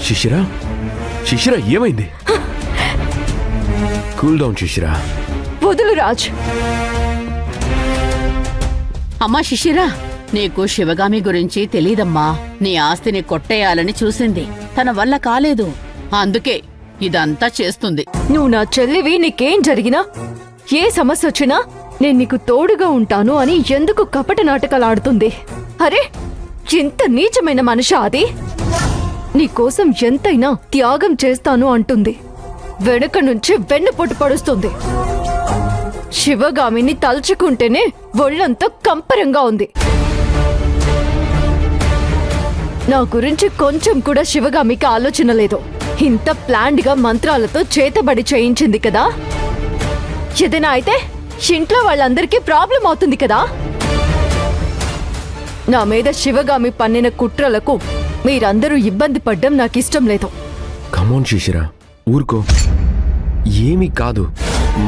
శిశిరా, శిశిరా ఏమైంది? Cool down Shishira. వదులు రాజ్. అమ్మా శిశిరా, నీకు శివగామి గురించి తెలీదమ్మా. నీ ఆస్తిని కొట్టేయాలని చూసింది, తన వల్ల కాలేదు, అందుకే ఇదంతా చేస్తుంది. నువ్వు నా చెల్లివి, నీకేం జరిగినా ఏ సమస్య వచ్చినా నేను నీకు తోడుగా ఉంటాను అని ఎందుకు కపట నాటకాలు ఆడుతుంది? అరే, ఎంత నీచమైన మనిషి అది! నీకోసం ఎంతైనా త్యాగం చేస్తాను అంటుంది, వెనుక నుంచి వెన్నుపోటు పడుస్తుంది. శివగామిని తలుచుకుంటేనే ఒళ్ళంతా కంపరంగా ఉంది. నా గురించి కొంచెం కూడా శివగామికి ఆలోచన లేదు. ఇంత ప్లాన్డ్ గా మంత్రాలతో చేతబడి చేయించింది కదా. ఏదైనా అయితే ఇంట్లో వాళ్ళందరికీ ప్రాబ్లం అవుతుంది కదా. నా మీద శివగామి పన్నిన కుట్రలకు మీరందరూ ఇబ్బంది పడ్డం నాకిష్టం లేదు. కమోన్ శిశిరా, ఊరుకో. ఏమీ కాదు,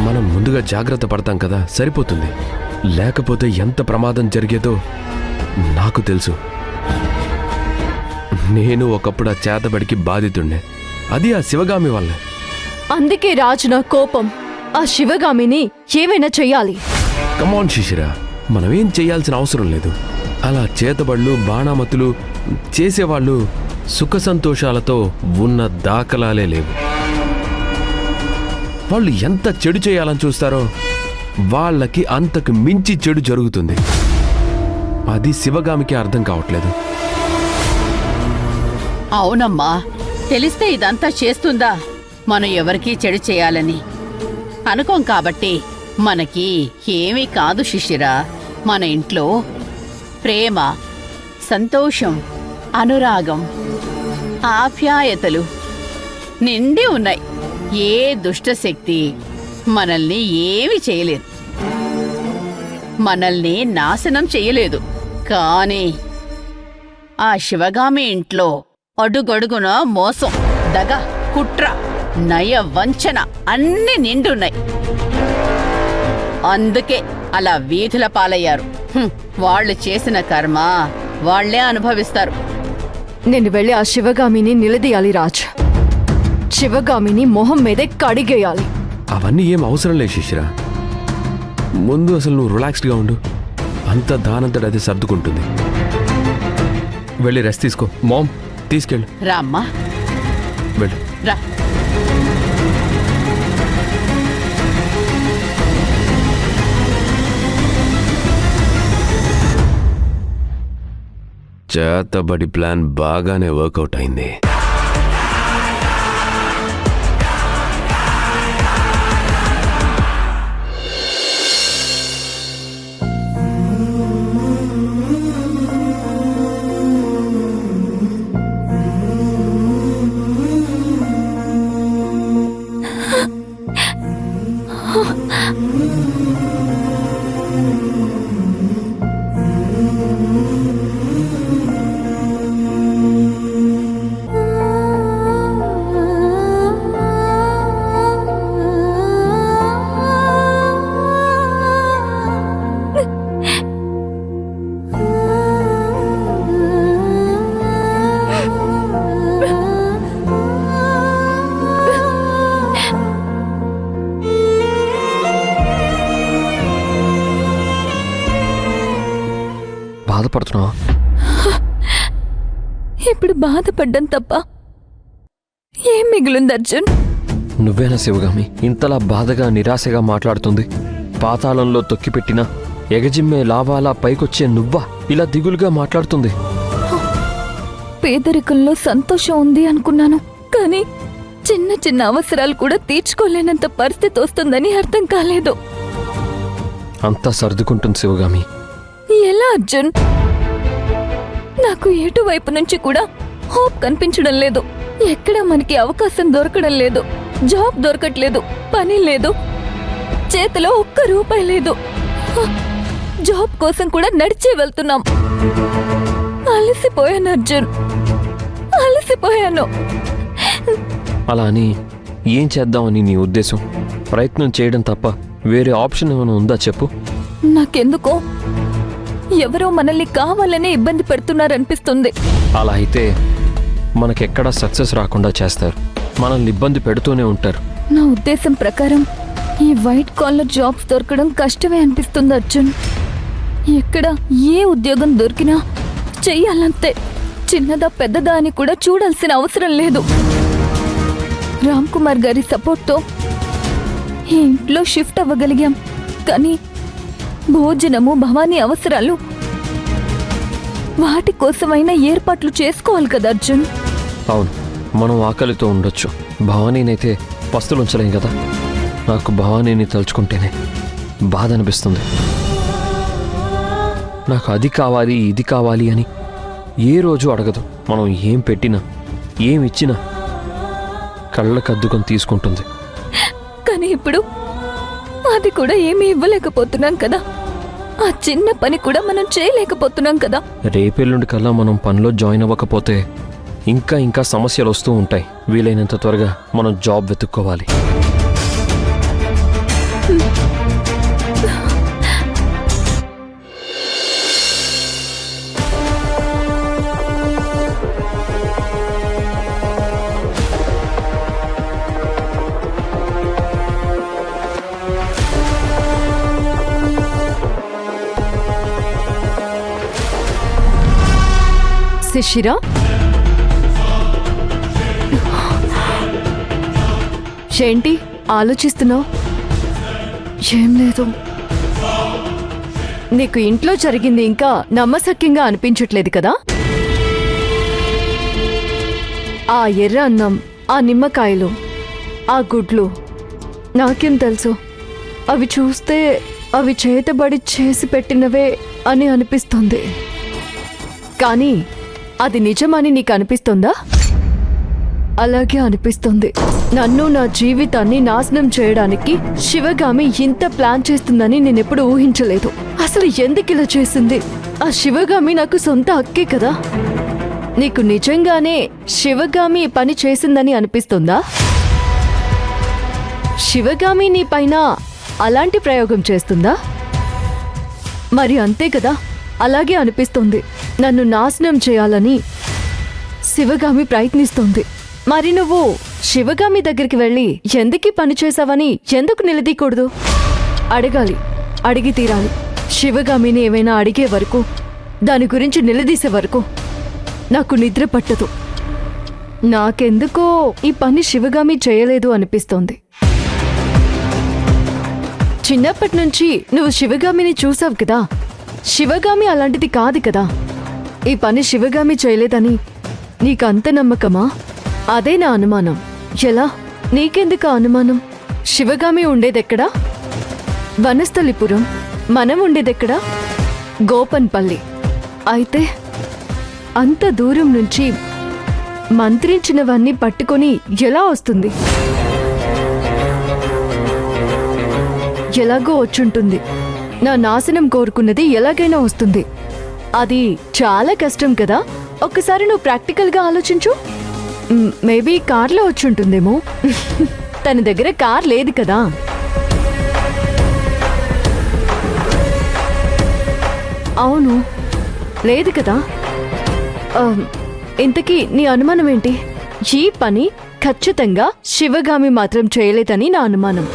మనం ముందుగా జాగ్రత్త పడతాం కదా, సరిపోతుంది. లేకపోతే ఎంత ప్రమాదం జరిగేదో నాకు తెలుసు. నేను ఒకప్పుడు ఆ చేతబడికి బాధితుండే, అది ఆ శివగామి వల్లే. అందుకే రాజు నా కోపం. ఆ శివగామిని ఏమైనా చెయ్యాలి. కమాన్ శిశిరా, మనమేం చెయ్యాల్సిన అవసరం లేదు. అలా చేతబడులు బాణామతులు చేసేవాళ్ళు సుఖ సంతోషాలతో ఉన్న దాఖలాలే లేవు. వాళ్ళు ఎంత చెడు చేయాలని చూస్తారో వాళ్ళకి అంతకు మించి చెడు జరుగుతుంది. అది శివగామికి అర్థం కావట్లేదు. అవునమ్మా, తెలిస్తే ఇదంతా చేస్తుందా? మనం ఎవరికీ చెడు చేయాలని అనుకోం కాబట్టి మనకి ఏమీ కాదు శిశిరా. మన ఇంట్లో ప్రేమ, సంతోషం, అనురాగం, ఆప్యాయతలు నిండి ఉన్నాయి. ఏ దుష్టశక్తి మనల్ని ఏమీ చేయలేదు, మనల్ని నాశనం చేయలేదు. కానీ ఆ శివగామి ఇంట్లో అడుగడుగున మోసం, దగ, కుట్ర, నయ వంచన అన్నీ నిండున్నాయి. అందుకే అలా వీధుల పాలయ్యారు. వాళ్ళు చేసిన కర్మ వాళ్లే అనుభవిస్తారు. నేను వెళ్ళి ఆ శివగామిని నిలదీయాలి రాజ్. శివగామిని మొహం మీదే కడిగేయాలి. అవన్నీ ఏం అవసరం లేదు శిశిరా. ముందు అసలు నువ్వు రిలాక్స్డ్గా ఉండు. అంత దానంతట అది సర్దుకుంటుంది. వెళ్ళి రెస్ట్ తీసుకో. మామ్, తీసుకెళ్ళు. రామ్మా, వెళ్ళు. రా. చేతబడి ప్లాన్ బాగానే వర్కౌట్ అయింది. బాధపడుతున్నావా? ఇప్పుడు బాధపడ్డం తప్ప ఏం మిగిలింది అర్జున్? నువ్వేనా శివగామి ఇంతలా బాధగా నిరాశగా మాట్లాడుతుంది? పాతాళంలో తొక్కిపెట్టినా ఎగజిమ్మే లావాలా పైకొచ్చే నువ్వా ఇలా దిగులుగా మాట్లాడుతుంది? పేదరికంలో సంతోషం ఉంది అనుకున్నాను, కానీ చిన్న చిన్న అవసరాలు కూడా తీర్చుకోలేనంత పరిస్థితి వస్తుందని అర్థం కాలేదు. అంతా సర్దుకుంటుంది శివగామి. ఎలా అర్జున్? నాకు ఎటువైపు నుంచి కూడా హోప్ కనిపించడం లేదు. ఎక్కడా మనకి అవకాశం దొరకడం లేదు. జాబ్ దొరకట్లేదు, పని లేదు, చేతిలో ఒక్క రూపాయి లేదు. జాబ్ కోసం కూడా నడిచే వెళ్తున్నాం. అలసిపోయాను అర్జున్, అలసిపోయాను. అలా అని ఏం చేద్దామని నీ ఉద్దేశం? ప్రయత్నం చేయడం తప్ప వేరే ఆప్షన్ ఏమైనా ఉందా చెప్పు. నాకెందుకో ఎవరో మనల్ని కావాలనే ఇబ్బంది పెడుతున్నారనిపిస్తుంది. అలా అయితే మనకెక్కడా సక్సెస్ రాకుండా చేస్తారు. మనల్ని ఇబ్బంది పెడుతూనే ఉంటారు. నా ఉద్దేశం ప్రకారం ఈ వైట్ కాలర్ జాబ్స్ దొరకడం కష్టమే అనిపిస్తుంది అర్జున్. ఎక్కడ ఏ ఉద్యోగం దొరికినా చెయ్యాలంతే. చిన్నదా పెద్దదా అని కూడా చూడాల్సిన అవసరం లేదు. రామ్ కుమార్ గారి సపోర్ట్తో ఈ ఇంట్లో షిఫ్ట్ అవ్వగలిగాం. కానీ భోజనము భవానీ అవసరాలు వాటి కోసమైనా ఏర్పాట్లు చేసుకోవాలి కదా అర్జున్. అవును, మనం ఆకలితో ఉండొచ్చు, భవానీనైతే పస్తులుంచలేం కదా. నాకు భవానీని తలుచుకుంటేనే బాధ అనిపిస్తుంది. నాకు అది కావాలి ఇది కావాలి అని ఏ రోజు అడగదు. మనం ఏం పెట్టినా ఏం ఇచ్చినా కళ్ళకద్దుకొని తీసుకుంటుంది. కానీ ఇప్పుడు అది కూడా ఏమీ ఇవ్వలేకపోతున్నాం కదా. ఆ చిన్న పని కూడా మనం చేయలేకపోతున్నాం కదా. రేపెల్లుండి కల్లా మనం పనిలో జాయిన్ అవ్వకపోతే ఇంకా ఇంకా సమస్యలు వస్తూ ఉంటాయి. వీలైనంత త్వరగా మనం జాబ్ వెతుక్కోవాలి. శిశిర, ఏంటి ఆలోచిస్తున్నావు? ఏం లేదు. నీకు ఇంట్లో జరిగింది ఇంకా నమ్మశక్యంగా అనిపించట్లేదు కదా? ఆ ఎర్ర అన్నం, ఆ నిమ్మకాయలు, ఆ గుడ్లు, నాకేం తెలుసు? అవి చూస్తే అవి చేతబడి చేసి పెట్టినవే అని అనిపిస్తుంది. కానీ అది నిజమని నీకు అనిపిస్తుందా? అలాగే అనిపిస్తుంది. నన్ను, నా జీవితాన్ని నాశనం చేయడానికి శివగామి ఇంత ప్లాన్ చేస్తుందని నేనెప్పుడు ఊహించలేదు. అసలు ఎందుకు ఇలా చేసింది? ఆ శివగామి నాకు సొంత అక్కే కదా. నీకు నిజంగానే శివగామి ఈ పని చేసిందని అనిపిస్తుందా? శివగామి నీ పైన అలాంటి ప్రయోగం చేస్తుందా? మరి అంతే కదా, అలాగే అనిపిస్తుంది. నన్ను నాశనం చేయాలని శివగామి ప్రయత్నిస్తోంది. మరి నువ్వు శివగామి దగ్గరికి వెళ్ళి ఎందుకీ పని చేశావని ఎందుకు నిలదీయకూడదు? అడగాలి, అడిగి తీరాలి. శివగామిని ఏమైనా అడిగే వరకు, దాని గురించి నిలదీసే వరకు నాకు నిద్ర పట్టదు. నాకెందుకో ఈ పని శివగామి చేయలేదు అనిపిస్తోంది. చిన్నప్పటి నుంచి నువ్వు శివగామిని చూసావు కదా. శివగామి అలాంటిది కాదు కదా. ఈ పని శివగామి చేయలేదని నీకంత నమ్మకమా? అదే నా అనుమానం. ఎలా? నీకెందుకు అనుమానం? శివగామి ఉండేదెక్కడా? వనస్థలిపురం. మనం ఉండేదెక్కడా? గోపన్పల్లి. అయితే అంత దూరం నుంచి మంత్రించినవన్నీ పట్టుకొని ఎలా వస్తుంది? ఎలాగో వచ్చుంటుంది. నా నాశనం కోరుకున్నది ఎలాగైనా వస్తుంది. అది చాలా కష్టం కదా. ఒక్కసారి నువ్వు ప్రాక్టికల్గా ఆలోచించు. మేబీ కార్లో వచ్చుంటుందేమో. తన దగ్గర కార్ లేదు కదా. అవును, లేదు కదా. ఇంతకీ నీ అనుమానం ఏంటి? ఈ పని ఖచ్చితంగా శివగామి మాత్రం చేయలేదని నా అనుమానం.